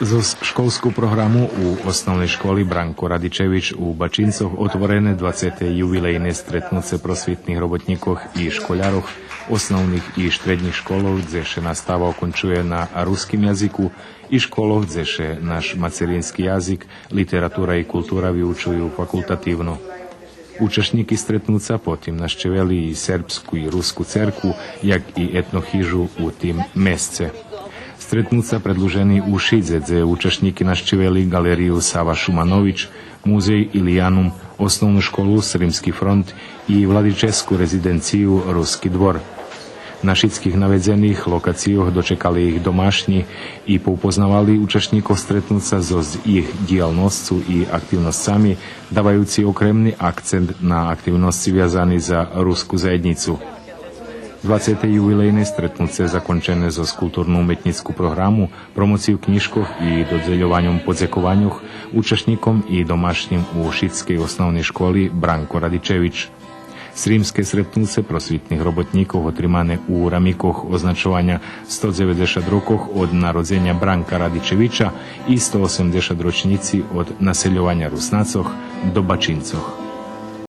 Zo školského programu u osnovnej školy Branko Radičevič u Bačincoch otvorené 20. jubilejné stretnuce prosvjetných robotníkoch i škoľaroch osnovných i štredných školov, gdješe nastava okončuje na ruskim jaziku i školov, gdješe naš materinski jazik, literatura i kultura vyučujú fakultativno. Účastníky stretnúca potom naštěveli i serbsku i rusku cerku, jak i etnohyžu u tým mesce. Stretnúca predlužený u Šidze, účastníky naštěveli galeriu Sava Šumanović, muzej Ilianum, osnovnú školu Srpski front i vladičeskú rezidenciu Ruski dvor. Na šických navedzených lokacijoch dočekali ich domašní i poupoznavali účastníkov stretnúca zo ich dielnosťu i aktivnosťami, davajúci okremný akcent na aktivnosti viazaný za ruskú zajednicu. 20. jubilejné stretnuce zakončené zo kultúrno-umetnickú programu, promociu knižkoch i dodzeľovaním podzekovanioch účastníkom i domašním u šickej osnovnej školy Branko Radičevič. Rímske stretnuce prosvitných robotníkov otrimané u ramikoch označovania 190 rokov od narodzenia Branka Radičeviča i 180 ročnici od naseľovania Rusnacoch do Bačincoch.